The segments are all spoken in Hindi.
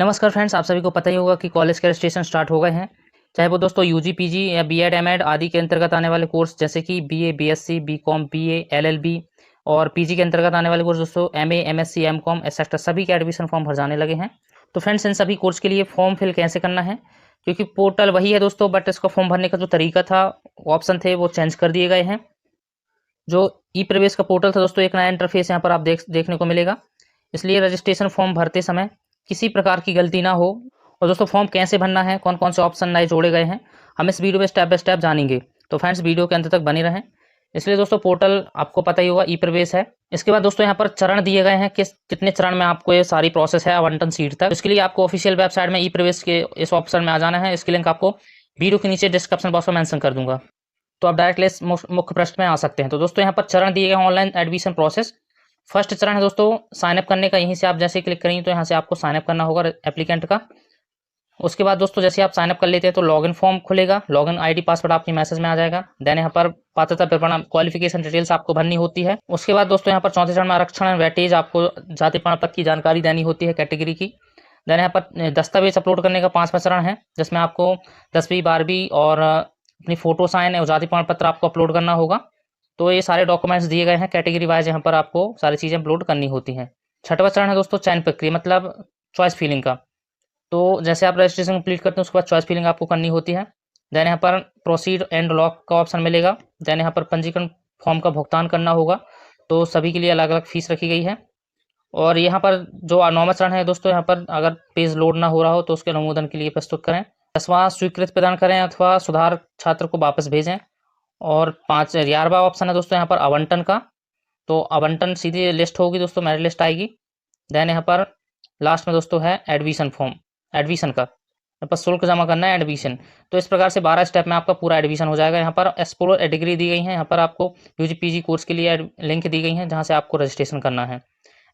नमस्कार फ्रेंड्स, आप सभी को पता ही होगा कि कॉलेज के रजिस्ट्रेशन स्टार्ट हो गए हैं। चाहे वो दोस्तों यूजी, पीजी या बीएड, एमएड आदि के अंतर्गत आने वाले कोर्स जैसे कि BA, BSc, BCom, BA, LLB और पीजी के अंतर्गत आने वाले कोर्स दोस्तों एमए, एमएससी, एमकॉम एक्सेट्रा सभी के एडमिशन फॉर्म भर जाने लगे हैं। तो फ्रेंड्स, इन सभी कोर्स के लिए फॉर्म फिल कैसे करना है, क्योंकि पोर्टल वही है दोस्तों, बट इसका फॉर्म भरने का जो तरीका था, ऑप्शन थे, वो चेंज कर दिए गए हैं। जो ई प्रवेश का पोर्टल था दोस्तों, एक नया इंटरफेस यहाँ पर आप देखने को मिलेगा। इसलिए रजिस्ट्रेशन फॉर्म भरते समय किसी प्रकार की गलती ना हो। और दोस्तों, फॉर्म कैसे भरना है, कौन कौन से ऑप्शन नए जोड़े गए हैं, हम इस वीडियो में स्टेप बाय स्टेप जानेंगे। तो फ्रेंड्स, वीडियो के अंत तक बने रहें। इसलिए दोस्तों, पोर्टल आपको पता ही होगा, ई प्रवेश है। इसके बाद दोस्तों, यहाँ पर चरण दिए गए हैं, कितने चरण में आपको ये सारी प्रोसेस है आवंटन सीट तक। इसके लिए आपको ऑफिशियल वेबसाइट में ई प्रवेश के इस ऑप्शन में आ जाना है। इसकी लिंक आपको वीडियो के नीचे डिस्क्रिप्शन बॉक्स में मेंशन कर दूंगा। तो आप डायरेक्टली इस मुख्य पृष्ठ में आ सकते हैं। तो दोस्तों, यहाँ पर चरण दिए गए हैं ऑनलाइन एडमिशन प्रोसेस। फर्स्ट चरण है दोस्तों साइन अप करने का। यहीं से आप जैसे क्लिक करेंगे तो यहाँ से आपको साइन अप करना होगा एप्लीकेंट का। उसके बाद दोस्तों, जैसे आप साइन अप कर लेते हैं तो लॉगिन फॉर्म खुलेगा, लॉगिन आईडी पासवर्ड आपके मैसेज में आ जाएगा। देन यहाँ पर पात्रता प्रमाण क्वालिफिकेशन डिटेल्स आपको भरनी होती है। उसके बाद दोस्तों, यहाँ पर चौथे चरण में आरक्षण वेटेज, आपको जाति प्रमाण पत्र की जानकारी देनी होती है कैटेगरी की। देन यहाँ पर दस्तावेज अपलोड करने का 5वां चरण है, जिसमें आपको 10वीं 12वीं और अपनी फोटो साइन और जाति प्रमाण पत्र आपको अपलोड करना होगा। तो ये सारे डॉक्यूमेंट्स दिए गए हैं कैटेगरी वाइज, यहाँ पर आपको सारी चीज़ें अपलोड करनी होती हैं। छठवां चरण है दोस्तों चयन प्रक्रिया, मतलब चॉइस फिलिंग का। तो जैसे आप रजिस्ट्रेशन कंप्लीट करते हैं उसके बाद चॉइस फिलिंग आपको करनी होती है। देन यहाँ पर प्रोसीड एंड लॉक का ऑप्शन मिलेगा। देन यहाँ पर पंजीकरण फॉर्म का भुगतान करना होगा। तो सभी के लिए अलग अलग फीस रखी गई है। और यहाँ पर जो 9वां चरण है दोस्तों, यहाँ पर अगर पेज लोड ना हो रहा हो तो उसके अनुमोदन के लिए प्रस्तुत करें। 10वां स्वीकृत प्रदान करें अथवा सुधार छात्र को वापस भेजें। और 11वां ऑप्शन है दोस्तों यहाँ पर आवंटन का। तो आवंटन सीधी लिस्ट होगी दोस्तों, मेरिट लिस्ट आएगी। देन यहाँ पर लास्ट में दोस्तों है एडमिशन फॉर्म, एडमिशन का यहाँ पर शुल्क जमा करना है एडमिशन। तो इस प्रकार से 12 स्टेप में आपका पूरा एडमिशन हो जाएगा। यहाँ पर एक्सप्लोर डिग्री दी गई है, यहाँ पर आपको यूजी पीजी कोर्स के लिए लिंक दी गई है जहाँ से आपको रजिस्ट्रेशन करना है।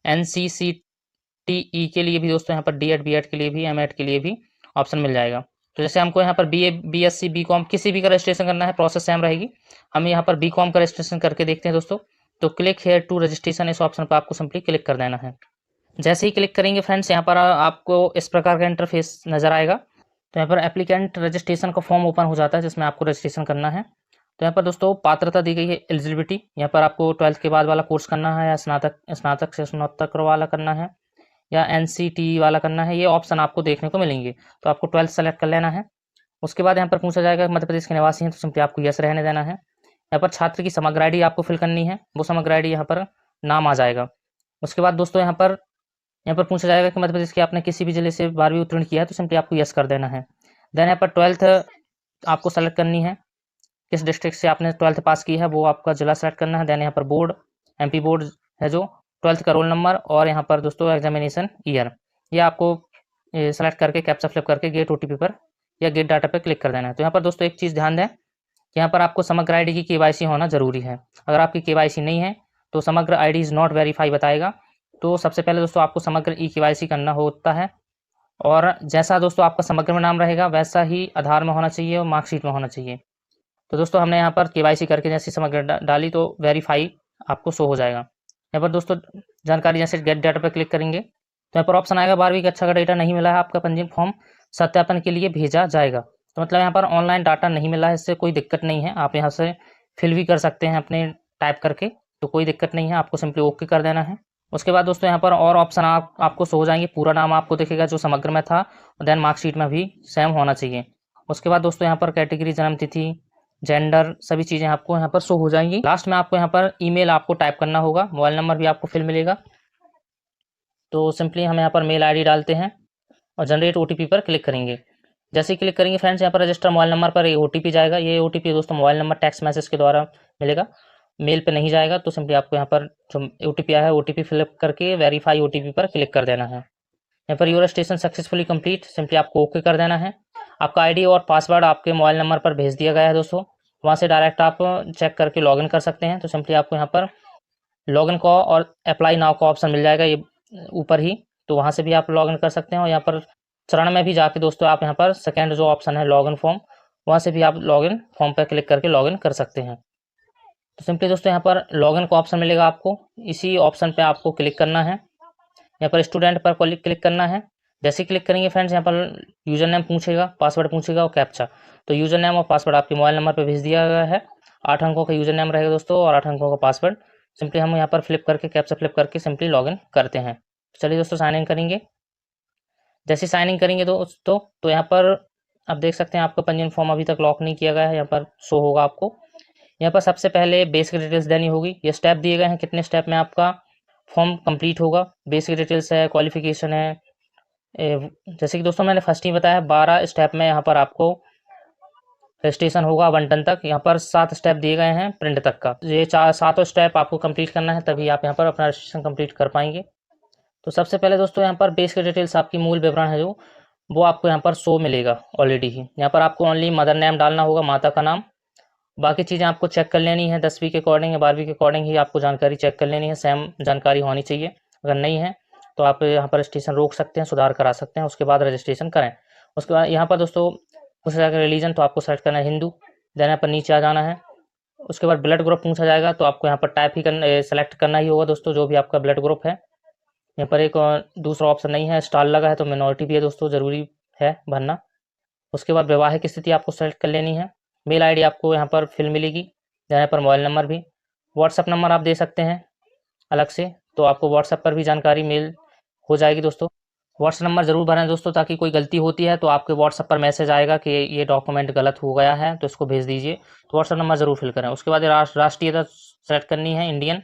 NCCTE के लिए भी दोस्तों यहाँ पर डीएड बीएड के लिए भी, एमएड के लिए भी ऑप्शन मिल जाएगा। तो जैसे हमको यहाँ पर बीए, बीएससी, बीकॉम किसी भी का रजिस्ट्रेशन करना है, प्रोसेस सेम रहेगी। हम यहाँ पर बीकॉम का रजिस्ट्रेशन करके देखते हैं दोस्तों। तो क्लिक हेयर टू रजिस्ट्रेशन, इस ऑप्शन पर आपको सिंपली क्लिक कर देना है। जैसे ही क्लिक करेंगे फ्रेंड्स, यहाँ पर आपको इस प्रकार का इंटरफेस नजर आएगा। तो यहाँ पर एप्लीकेंट रजिस्ट्रेशन का फॉर्म ओपन हो जाता है जिसमें आपको रजिस्ट्रेशन करना है। तो यहाँ पर दोस्तों पात्रता दी गई है एलिजिबिलिटी, यहाँ पर आपको 12th के बाद वाला कोर्स करना है या स्नातक से स्नातक वाला करना है या NCTE वाला करना है, ये ऑप्शन आपको देखने को मिलेंगे। तो आपको 12th सेलेक्ट कर लेना है। उसके बाद यहाँ पर पूछा जाएगा मध्य प्रदेश के निवासी हैं, तो सिंपली आपको यस रहने देना है। यहाँ पर छात्र की समग्र आईडी आपको फिल करनी है, वो समग्र आईडी यहाँ पर नाम आ जाएगा। उसके बाद दोस्तों यहाँ पर पूछा जाएगा कि मध्य प्रदेश के आपने किसी भी जिले से 12वीं उत्तीर्ण किया है, तो सिंपली आपको यस कर देना है। देन यहाँ पर 12th आपको सेलेक्ट करनी है, किस डिस्ट्रिक्ट से आपने 12th पास की है वो आपका जिला सेलेक्ट करना है। देन यहाँ पर बोर्ड, MP बोर्ड है जो 12th का रोल नंबर, और यहाँ पर दोस्तों एग्जामिनेशन ईयर, ये आपको सेलेक्ट करके कैप्चा फिलअप करके गेट OTP पर या गेट डाटा पर क्लिक कर देना है। तो यहाँ पर दोस्तों एक चीज़ ध्यान दें कि यहाँ पर आपको समग्र आईडी की KYC होना जरूरी है। अगर आपकी KYC नहीं है तो समग्र आईडी इज़ नॉट वेरीफाई बताएगा। तो सबसे पहले दोस्तों आपको समग्र KYC करना होता है। और जैसा दोस्तों आपका समग्र में नाम रहेगा वैसा ही आधार में होना चाहिए और मार्कशीट में होना चाहिए। तो दोस्तों हमने यहाँ पर KYC करके जैसी समग्र डाली तो वेरीफाई आपको शो हो जाएगा। यहाँ पर दोस्तों जानकारी जैसे गेट डाटा पर क्लिक करेंगे तो यहाँ पर ऑप्शन आएगा 12वीं कक्षा का डेटा नहीं मिला है, आपका पंजीयन फॉर्म सत्यापन के लिए भेजा जाएगा। तो मतलब यहाँ पर ऑनलाइन डाटा नहीं मिला है, इससे कोई दिक्कत नहीं है, आप यहाँ से फिल भी कर सकते हैं अपने टाइप करके, तो कोई दिक्कत नहीं है, आपको सिंपली ओके कर देना है। उसके बाद दोस्तों यहाँ पर और ऑप्शन आपको शो हो जाएंगे, पूरा नाम आपको दिखेगा जो समग्र में था, देन मार्कशीट में भी सेम होना चाहिए। उसके बाद दोस्तों यहाँ पर कैटेगरी, जन्म तिथि, जेंडर, सभी चीज़ें आपको यहाँ पर शो हो जाएंगी। लास्ट में आपको यहाँ पर ईमेल आपको टाइप करना होगा, मोबाइल नंबर भी आपको फिल मिलेगा। तो सिंपली हम यहाँ पर मेल ID डालते हैं और जनरेट OTP पर क्लिक करेंगे। जैसे ही क्लिक करेंगे फ्रेंड्स, यहाँ पर रजिस्टर मोबाइल नंबर पर OTP जाएगा। ये OTP दोस्तों मोबाइल नंबर टेक्स्ट मैसेज के द्वारा मिलेगा, मेल पे नहीं जाएगा। तो सिंपली आपको यहाँ पर जो OTP आया है OTP फिलअप करके वेरीफाई OTP पर क्लिक कर देना है। यहाँ per your registration successfully complete, simply आपको ओके कर देना है। आपका ID और पासवर्ड आपके मोबाइल नंबर पर भेज दिया गया है दोस्तों, वहाँ से डायरेक्ट आप चेक करके लॉगिन कर सकते हैं। तो सिंपली आपको यहाँ पर लॉगिन का और अप्लाई नाउ का ऑप्शन मिल जाएगा ये ऊपर ही, तो वहाँ से भी आप लॉगिन कर सकते हैं। और यहाँ पर चरण में भी जाके दोस्तों आप यहाँ पर सेकेंड जो ऑप्शन है लॉगिन फॉर्म, वहाँ से भी आप लॉगिन फॉर्म पर क्लिक करके लॉगिन कर सकते हैं। तो सिंपली दोस्तों यहाँ पर लॉगिन का ऑप्शन मिलेगा, आपको इसी ऑप्शन पे आपको क्लिक करना है। यहाँ पर स्टूडेंट पर क्लिक करना है। जैसे क्लिक करेंगे फ्रेंड्स, यहाँ पर यूज़र नेम पूछेगा, पासवर्ड पूछेगा और कैप्चा। तो यूज़र नेम और पासवर्ड आपके मोबाइल नंबर पर भेज दिया गया है। 8 अंकों का यूज़र नेम रहेगा दोस्तों और 8 अंकों का पासवर्ड। सिंपली हम यहाँ पर फ्लिप करके कैप्चा फ्लिप करके सिंपली लॉगिन करते हैं। चलिए दोस्तों साइन इन करेंगे। जैसे साइन इन करेंगे दोस्तों तो यहाँ पर आप देख सकते हैं आपका पंजीयन फॉर्म अभी तक लॉक नहीं किया गया है, यहाँ पर शो होगा आपको। यहाँ पर सबसे पहले बेसिक डिटेल्स देनी होगी। ये स्टेप दिए गए हैं, कितने स्टेप में आपका फॉर्म कंप्लीट होगा। बेसिक डिटेल्स है, क्वालिफिकेशन है। जैसे कि दोस्तों मैंने फर्स्ट ही बताया 12 स्टेप में यहाँ पर आपको रजिस्ट्रेशन होगा 1 टन तक। यहाँ पर 7 स्टेप दिए गए हैं प्रिंट तक का। ये 7 स्टेप आपको कंप्लीट करना है, तभी आप यहाँ पर अपना रजिस्ट्रेशन कंप्लीट कर पाएंगे। तो सबसे पहले दोस्तों यहाँ पर बेसिक डिटेल्स आपकी मूल विवरण है जो वो आपको यहाँ पर शो मिलेगा ऑलरेडी ही। यहाँ पर आपको ओनली मदर नेम डालना होगा, माता का नाम। बाकी चीज़ें आपको चेक कर लेनी है, 10वीं के अकॉर्डिंग या 12वीं के अकॉर्डिंग ही आपको जानकारी चेक कर लेनी है। सेम जानकारी होनी चाहिए। अगर नहीं है तो आप यहाँ पर रजिस्ट्रेशन रोक सकते हैं, सुधार करा सकते हैं, उसके बाद रजिस्ट्रेशन करें। उसके बाद यहाँ पर दोस्तों पूछा जाएगा रिलीजन, तो आपको सेलेक्ट करना है हिंदू। देन यहाँ पर नीचे आ जाना है। उसके बाद ब्लड ग्रुप पूछा जाएगा, तो आपको यहाँ पर टाइप ही सेलेक्ट करना ही होगा दोस्तों, जो भी आपका ब्लड ग्रुप है। यहाँ पर एक दूसरा ऑप्शन नहीं है, स्टार लगा है तो मिनॉरिटी भी है दोस्तों, ज़रूरी है भरना। उसके बाद वैवाहिक स्थिति आपको सेलेक्ट कर लेनी है। मेल आईडी आपको यहाँ पर फिल मिलेगी। यहाँ पर मोबाइल नंबर भी, व्हाट्सअप नंबर आप दे सकते हैं अलग से, तो आपको व्हाट्सअप पर भी जानकारी मेल हो जाएगी दोस्तों। व्हाट्सअप नंबर ज़रूर भरें दोस्तों, ताकि कोई गलती होती है तो आपके व्हाट्सअप पर मैसेज आएगा कि ये डॉक्यूमेंट गलत हो गया है तो इसको भेज दीजिए। तो व्हाट्सअप नंबर ज़रूर फिल करें। उसके बाद राष्ट्रीयता सेलेक्ट करनी है, इंडियन।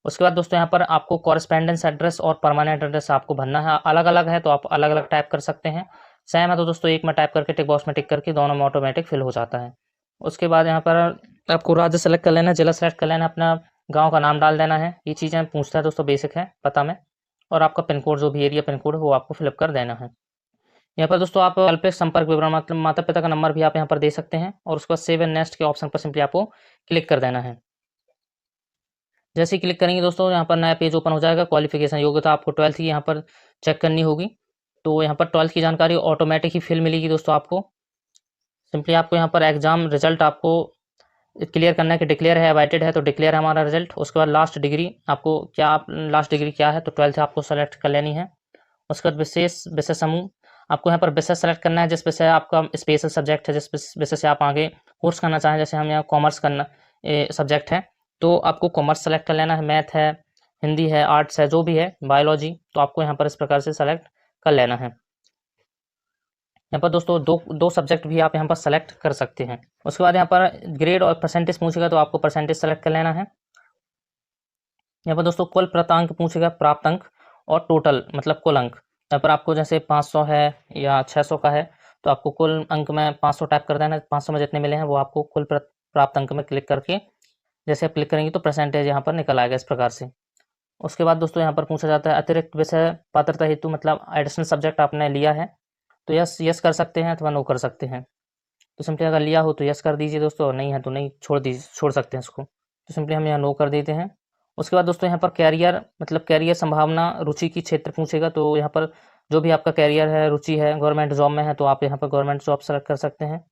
उसके बाद दोस्तों यहाँ पर आपको कॉरेस्पेंडेंस एड्रेस और परमानेंट एड्रेस आपको भरना है। अलग अलग है तो आप अलग अलग टाइप कर सकते हैं। सेम है तो दोस्तों एक में टाइप करके टिक बॉक्स में टिक करके दोनों में ऑटोमेटिक फिल हो जाता है। उसके बाद यहाँ पर आपको राज्य सेलेक्ट कर लेना है, जिला सेलेक्ट कर लेना है, अपना गाँव का नाम डाल देना है। ये चीज़ें पूछता है दोस्तों, बेसिक है पता में। और आपका पिन कोड, जो भी एरिया पिन कोड है वो आपको फिलअप कर देना है। यहाँ पर दोस्तों आप अल्पकृत संपर्क विवरण मतलब माता पिता का नंबर भी आप यहाँ पर दे सकते हैं। और उसके बाद सेव एंड नेक्स्ट के ऑप्शन पर सिंपली आपको क्लिक कर देना है। जैसे ही क्लिक करेंगे दोस्तों यहाँ पर नया पेज ओपन हो जाएगा। क्वालिफिकेशन योग्यता आपको 12th की यहाँ पर चेक करनी होगी। तो यहाँ पर 12th की जानकारी ऑटोमेटिक ही फिल मिलेगी दोस्तों आपको। सिंपली आपको यहाँ पर एग्जाम रिजल्ट आपको क्लियर करना है कि डिक्लेयर है, अवाइटेड है, तो डिक्लेयर है हमारा रिजल्ट। उसके बाद लास्ट डिग्री आपको क्या, लास्ट डिग्री क्या है, तो 12th आपको सेलेक्ट कर लेनी है। उसके बाद विशेष विषय समूह, आपको यहाँ पर विषय सेलेक्ट करना है जिस विषय आपका स्पेशल सब्जेक्ट है, जिस विषय से आप आगे कोर्स करना चाहें। जैसे हम यहाँ कॉमर्स करना सब्जेक्ट है तो आपको कॉमर्स सेलेक्ट कर लेना है। मैथ है, हिंदी है, आर्ट्स है, जो भी है, बायोलॉजी, तो आपको यहाँ पर इस प्रकार से सेलेक्ट कर लेना है। यहाँ पर दोस्तों दो सब्जेक्ट भी आप यहाँ पर सेलेक्ट कर सकते हैं। उसके बाद यहाँ पर ग्रेड और परसेंटेज पूछेगा तो आपको परसेंटेज सेलेक्ट कर लेना है। यहाँ पर दोस्तों कुल प्राप्तांक पूछेगा, प्राप्त अंक और टोटल मतलब कुल अंक। यहाँ पर आपको जैसे 500 है या 600 का है तो आपको कुल अंक में 500 टाइप कर देना है। 500 में जितने मिले हैं वो आपको कुल प्राप्त अंक में क्लिक करके जैसे आप क्लिक करेंगे तो परसेंटेज यहाँ पर निकल आएगा इस प्रकार से। उसके बाद दोस्तों यहाँ पर पूछा जाता है अतिरिक्त विषय पात्रता हेतु, मतलब एडिशनल सब्जेक्ट आपने लिया है तो यस कर सकते हैं अथवा नो कर सकते हैं। तो सिंपली अगर लिया हो तो यस कर दीजिए दोस्तों, और नहीं है तो नहीं, छोड़ सकते हैं इसको। तो सिंपली हम यहाँ नो कर देते हैं। उसके बाद दोस्तों यहाँ पर कैरियर मतलब कैरियर संभावना, रुचि की क्षेत्र पूछेगा। तो यहाँ पर जो भी आपका कैरियर है, रुचि है, गवर्नमेंट जॉब में है तो आप यहाँ पर गवर्नमेंट जॉब सेलेक्ट कर सकते हैं।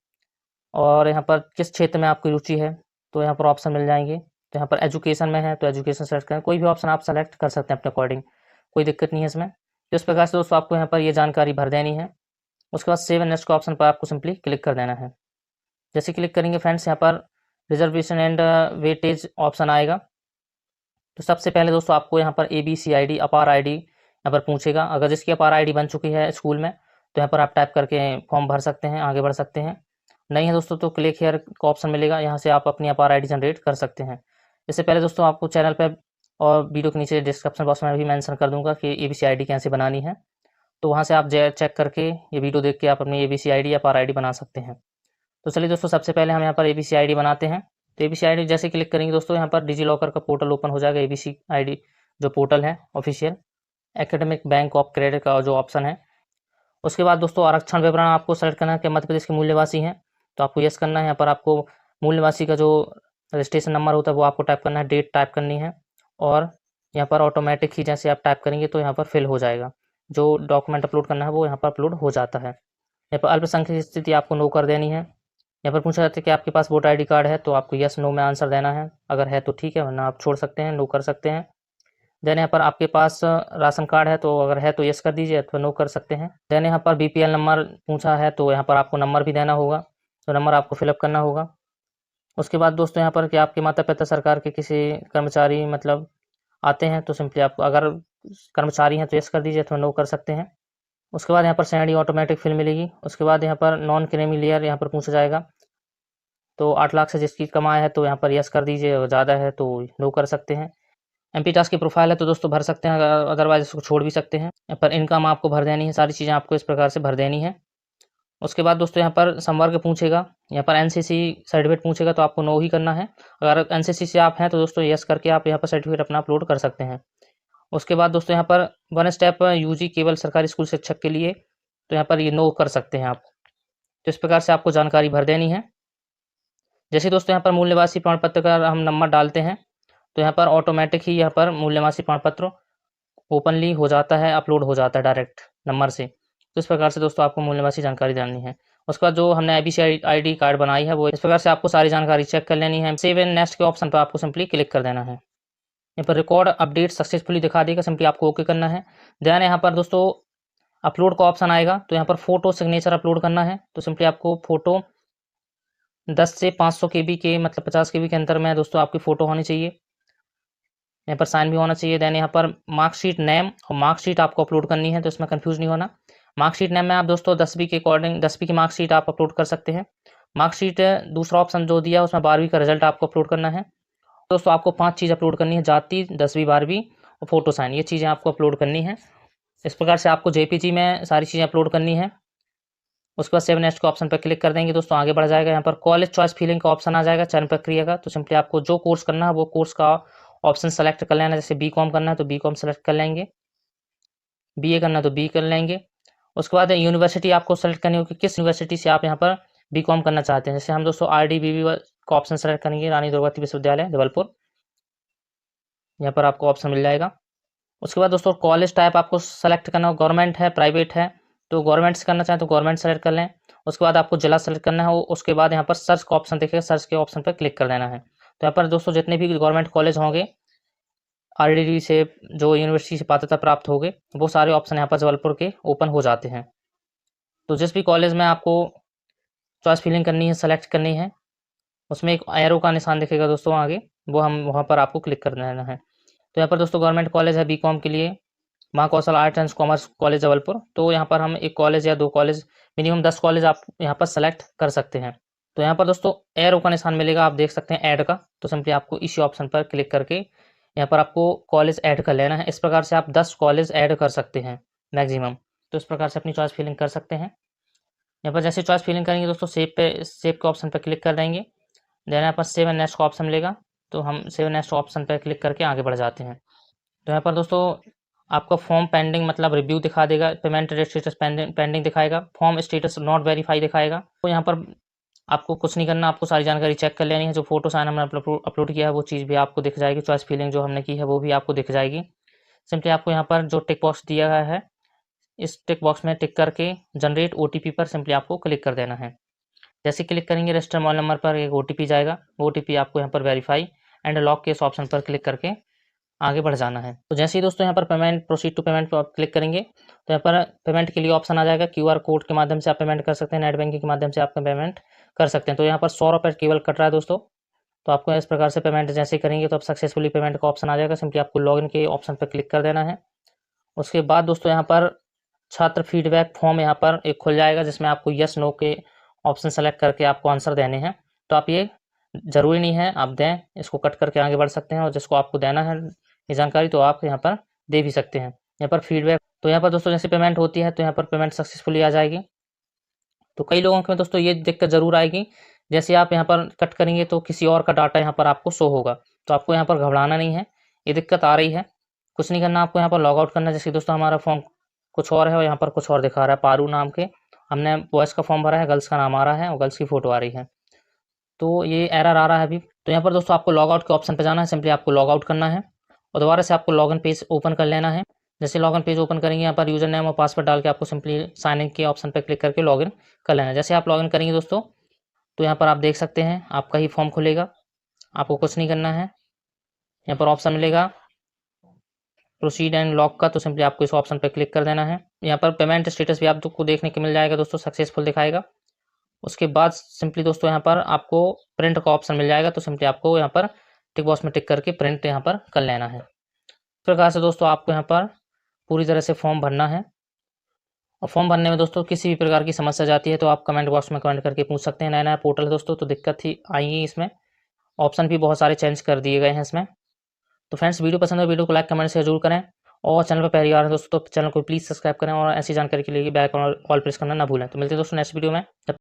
और यहाँ पर किस क्षेत्र में आपकी रुचि है तो यहाँ पर ऑप्शन मिल जाएंगे। तो यहाँ पर एजुकेशन में है तो एजुकेशन सेलेक्ट करें, कोई भी ऑप्शन आप सेलेक्ट कर सकते हैं अपने अकॉर्डिंग, कोई दिक्कत नहीं है इसमें। तो इस प्रकार से दोस्तों आपको यहाँ पर ये जानकारी भर देनी है। उसके बाद सेव एंड नेक्स्ट का ऑप्शन पर आपको सिंपली क्लिक कर देना है। जैसे क्लिक करेंगे फ्रेंड्स यहाँ पर रिजर्वेशन एंड वेटेज ऑप्शन आएगा। तो सबसे पहले दोस्तों आपको यहाँ पर ABCID अपार ID यहाँ पर पूछेगा। अगर जिसकी अपार ID बन चुकी है स्कूल में तो यहाँ पर आप टाइप करके फॉर्म भर सकते हैं, आगे बढ़ सकते हैं। नहीं है दोस्तों तो क्लिक हेयर का ऑप्शन मिलेगा, यहाँ से आप अपनी अपार ID जनरेट कर सकते हैं। इससे पहले दोस्तों आपको चैनल पर और वीडियो के नीचे डिस्क्रिप्शन बॉक्स में भी मेंशन कर दूंगा कि ABCID कैसे बनानी है, तो वहाँ से आप चेक करके ये वीडियो देख के आप अपनी ABCID या अपार ID बना सकते हैं। तो चलिए दोस्तों सबसे पहले हम यहाँ पर ABCID बनाते हैं। तो ABCID जैसे क्लिक करेंगे दोस्तों यहाँ पर डिजी लॉकर का पोर्टल ओपन हो जाएगा। ABCID जो पोर्टल है official, academic bank of credit का जो ऑप्शन है। उसके बाद दोस्तों आरक्षण विवरण आपको सेलेक्ट करना है कि मध्य प्रदेश के मूल निवासी हैं तो आपको यस करना है। यहाँ पर आपको मूल निवासी का जो रजिस्ट्रेशन नंबर होता है वो आपको टाइप करना है, डेट टाइप करनी है। और यहाँ पर ऑटोमेटिक ही जैसे आप टाइप करेंगे तो यहाँ पर फिल हो जाएगा, जो डॉक्यूमेंट अपलोड करना है वो यहाँ पर अपलोड हो जाता है। यहाँ पर अल्पसंख्यक स्थिति आपको नो कर देनी है। यहाँ पर पूछा जाता है कि आपके पास वोटर ID कार्ड है तो आपको यस नो में आंसर देना है, अगर है तो ठीक है, वरना आप छोड़ सकते हैं, नो कर सकते हैं। देन यहाँ पर आपके पास राशन कार्ड है तो अगर है तो यस कर दीजिए, अथवा नो कर सकते हैं। देन यहाँ पर बीपीएल नंबर पूछा है तो यहाँ पर आपको नंबर भी देना होगा, तो नंबर आपको फिलअप करना होगा। उसके बाद दोस्तों यहाँ पर कि आपके माता पिता सरकार के किसी कर्मचारी मतलब आते हैं, तो सिंपली आप अगर कर्मचारी हैं तो यस कर दीजिए, अथवा नो कर सकते हैं। उसके बाद यहाँ पर सैलरी ऑटोमेटिक फिल मिलेगी। उसके बाद यहाँ पर नॉन क्रीमी लेयर यहाँ पर पूछा जाएगा, तो 8 लाख से जिसकी कमाई है तो यहाँ पर यस कर दीजिए, और ज़्यादा है तो नो कर सकते हैं। एमपी टास्क की प्रोफाइल है तो दोस्तों भर सकते हैं, अदरवाइज इसको छोड़ भी सकते हैं। यहाँ पर इनकम आपको भर देनी है, सारी चीज़ें आपको इस प्रकार से भर देनी है। उसके बाद दोस्तों यहाँ पर संवर्ग पूछेगा, यहाँ पर एनसीसी सर्टिफिकेट पूछेगा तो आपको नो ही करना है। अगर एनसीसी से आप हैं तो दोस्तों यस करके आप यहाँ पर सर्टिफिकेट अपना अपलोड कर सकते हैं। उसके बाद दोस्तों यहाँ पर 1 स्टेप यूजी केवल सरकारी स्कूल शिक्षक के लिए, तो यहाँ पर ये नो कर सकते हैं आप। तो इस प्रकार से आपको जानकारी भर देनी है। जैसे दोस्तों यहाँ पर मूल निवासी प्रमाण पत्र का हम नंबर डालते हैं तो यहाँ पर ऑटोमेटिक ही यहाँ पर मूल निवासी प्रमाण पत्र ओपनली हो जाता है, अपलोड हो जाता है डायरेक्ट नंबर से। तो इस प्रकार से दोस्तों आपको मूल निवासी जानकारी डालनी है। उसके बाद जो हमने आईबीसी आईडी कार्ड बनाई है वो इस प्रकार से आपको सारी जानकारी चेक कर लेनी है। सेव एंड नेक्स्ट के ऑप्शन पर आपको सिंपली क्लिक कर देना है। यहाँ पर रिकॉर्ड अपडेट सक्सेसफुली दिखा देगा, सिंपली आपको ओके करना है। देन यहाँ पर दोस्तों अपलोड का ऑप्शन आएगा, तो यहाँ पर फोटो सिग्नेचर अपलोड करना है। तो सिंपली आपको फोटो 10 से 500 KB के मतलब 50 KB के अंतर में दोस्तों आपकी फ़ोटो होनी चाहिए। यहाँ पर साइन भी होना चाहिए। देन यहाँ पर मार्कशीट नेम और मार्कशीट आपको अपलोड करनी है, तो इसमें कंफ्यूज नहीं होना। मार्कशीट नेम में आप दोस्तों 10वीं के अकॉर्डिंग 10वीं की मार्कशीट आप अपलोड कर सकते हैं। मार्कशीट दूसरा ऑप्शन जो दिया है उसमें 12वीं का रिजल्ट आपको अपलोड करना है। दोस्तों आपको 5 चीज़ अपलोड करनी है, जाति, 10वीं 12वीं और फोटो साइन, ये चीज़ें आपको अपलोड करनी है। इस प्रकार से आपको जेपीजी में सारी चीज़ें अपलोड करनी है। उसके बाद सेव नेक्स्ट के ऑप्शन पर क्लिक कर देंगे दोस्तों, आगे बढ़ जाएगा। यहाँ पर कॉलेज चॉइस फिलिंग का ऑप्शन आ जाएगा चयन प्रक्रिया का। तो सिंपली आपको जो कोर्स करना है वो कोर्स का ऑप्शन सेलेक्ट कर लेना। जैसे बीकॉम करना है तो बीकॉम सेलेक्ट कर लेंगे, बीए करना है तो बी कर लेंगे। उसके बाद यूनिवर्सिटी आपको सेलेक्ट करनी होगी, किस यूनिवर्सिटी से आप यहाँ पर बीकॉम करना चाहते हैं। जैसे हम दोस्तों RDBB का ऑप्शन सेलेक्ट करेंगे, रानी दुर्गावती विश्वविद्यालय जबलपुर, यहाँ पर आपको ऑप्शन मिल जाएगा। उसके बाद दोस्तों कॉलेज टाइप आपको सेलेक्ट करना हो, गवर्नमेंट है प्राइवेट है, तो गवर्नमेंट से करना चाहें तो गवर्नमेंट सेलेक्ट कर लें। उसके बाद आपको जिला सेलेक्ट करना है, उसके बाद यहाँ पर सर्च का ऑप्शन दिखेगा, सर्च के ऑप्शन पर क्लिक कर देना है। तो यहाँ पर दोस्तों जितने भी गवर्नमेंट कॉलेज होंगे RDB से जो यूनिवर्सिटी से पात्रता प्राप्त होंगे वो सारे ऑप्शन यहाँ पर जबलपुर के ओपन हो जाते हैं। तो जिस भी कॉलेज में आपको चॉइस फिलिंग करनी है, सेलेक्ट करनी है, उसमें एक एरो का निशान दिखेगा दोस्तों आगे, वो हम वहाँ पर आपको क्लिक कर देना है। तो यहाँ पर दोस्तों गवर्नमेंट कॉलेज है बीकॉम के लिए Mahakaushal art and commerce college Jabalpur, तो यहाँ पर हम एक कॉलेज या 2 कॉलेज, मिनिमम 10 कॉलेज आप यहाँ पर सेलेक्ट कर सकते हैं। तो यहाँ पर दोस्तों एरो का निशान मिलेगा, आप देख सकते हैं ऐड का, तो सिंपली आपको इसी ऑप्शन पर क्लिक करके यहाँ पर आपको कॉलेज ऐड कर लेना है। इस प्रकार से आप 10 कॉलेज ऐड कर सकते हैं मैक्सिमम। तो इस प्रकार से अपनी चॉइस फिलिंग कर सकते हैं। यहाँ पर जैसे चॉइस फिलिंग करेंगे दोस्तों सेव के ऑप्शन पर क्लिक कर देंगे। देन यहाँ पर सेव एंड नेक्स्ट का ऑप्शन मिलेगा, तो हम सेव नेक्स्ट ऑप्शन पर क्लिक करके आगे बढ़ जाते हैं। तो यहाँ पर दोस्तों आपका फॉर्म पेंडिंग मतलब रिव्यू दिखा देगा, पेमेंट स्टेटस पेंडिंग दिखाएगा, फॉर्म स्टेटस नॉट वेरीफाई दिखाएगा। तो यहाँ पर आपको कुछ नहीं करना, आपको सारी जानकारी चेक कर लेनी है। जो फोटो साइन हमने अपलोड किया है वो चीज़ भी आपको दिख जाएगी, चॉइस फिलिंग जो हमने की है वो भी आपको दिख जाएगी। सिंपली आपको यहाँ पर जो टिक बॉक्स दिया गया है इस टिक बॉक्स में टिक करके जनरेट OTP पर सिंपली आपको क्लिक कर देना है। जैसे क्लिक करेंगे रजिस्टर मोबाइल नंबर पर एक OTP जाएगा, वो OTP आपको यहाँ पर वेरीफाई एंड लॉक के इस ऑप्शन पर क्लिक करके आगे बढ़ जाना है। तो जैसे ही दोस्तों यहाँ पर पेमेंट प्रोसीड टू पेमेंट पर आप क्लिक करेंगे तो यहाँ पर पेमेंट के लिए ऑप्शन आ जाएगा, QR कोड के माध्यम से आप पेमेंट कर सकते हैं, नेट बैंकिंग के माध्यम से आप पेमेंट कर सकते हैं। तो यहाँ पर 100 रुपये केवल कट रहा है दोस्तों। तो आपको इस प्रकार से पेमेंट जैसे ही करेंगे तो आप सक्सेसफुली पेमेंट का ऑप्शन आ जाएगा, सिंपली आपको लॉगिन के ऑप्शन पर क्लिक कर देना है। उसके बाद दोस्तों यहाँ पर छात्र फीडबैक फॉर्म यहाँ पर एक खुल जाएगा, जिसमें आपको यस नो के ऑप्शन सेलेक्ट करके आपको आंसर देने हैं। तो आप ये ज़रूरी नहीं है आप दें, इसको कट करके आगे बढ़ सकते हैं, और जिसको आपको देना है ये जानकारी तो आप यहाँ पर दे भी सकते हैं। यहाँ पर फीडबैक, तो यहाँ पर दोस्तों जैसे पेमेंट होती है तो यहाँ पर पेमेंट सक्सेसफुली आ जाएगी। तो कई लोगों के दोस्तों ये दिक्कत ज़रूर आएगी, जैसे आप यहाँ पर कट करेंगे तो किसी और का डाटा यहाँ पर आपको शो होगा। तो आपको यहाँ पर घबराना नहीं है, ये दिक्कत आ रही है कुछ नहीं करना, आपको यहाँ पर लॉग आउट करना है। जैसे दोस्तों हमारा फॉर्म कुछ और है और यहाँ पर कुछ और दिखा रहा है, पारू नाम के हमने बॉयज़ का फॉर्म भरा है, गर्ल्स का नाम आ रहा है और गर्ल्स की फ़ोटो आ रही है, तो ये एरर आ रहा है अभी। तो यहाँ पर दोस्तों आपको लॉग आउट के ऑप्शन पर जाना है, सिंपली आपको लॉग आउट करना है और दोबारा से आपको लॉगिन पेज ओपन कर लेना है। जैसे लॉगिन पेज ओपन करेंगे यहाँ पर यूज़र नेम और पासवर्ड डाल के आपको सिंपली साइन इन के ऑप्शन पर क्लिक करके लॉगिन कर लेना है। जैसे आप लॉगिन करेंगे दोस्तों तो यहाँ पर आप देख सकते हैं आपका ही फॉर्म खुलेगा, आपको कुछ नहीं करना है। यहाँ पर ऑप्शन मिलेगा प्रोसीड एंड लॉक का, तो सिंपली आपको इस ऑप्शन पर क्लिक कर देना है। यहाँ पर पेमेंट स्टेटस भी आपको देखने को मिल जाएगा दोस्तों, सक्सेसफुल दिखाएगा। उसके बाद सिंपली दोस्तों यहाँ पर आपको प्रिंट का ऑप्शन मिल जाएगा, तो सिंपली आपको यहाँ पर टिक बॉक्स में टिक करके प्रिंट यहाँ पर कर लेना है। इस प्रकार से दोस्तों आपको यहाँ पर पूरी तरह से फॉर्म भरना है। और फॉर्म भरने में दोस्तों किसी भी प्रकार की समस्या जाती है तो आप कमेंट बॉक्स में कमेंट करके पूछ सकते हैं। नया नया पोर्टल है दोस्तों, तो दिक्कत ही आएगी इसमें। ऑप्शन भी बहुत सारे चेंज कर दिए गए हैं इसमें। तो फ्रेंड्स, वीडियो पसंद है वीडियो को लाइक कमेंट शेयर जरूर करें, और चैनल पर पहली बार है दोस्तों तो चैनल को प्लीज़ सब्सक्राइब करें, और ऐसी जानकारी के लिए बेल आइकन ऑल प्रेस करना ना भूलें। तो मिलते हैं दोस्तों नेक्स्ट वीडियो में।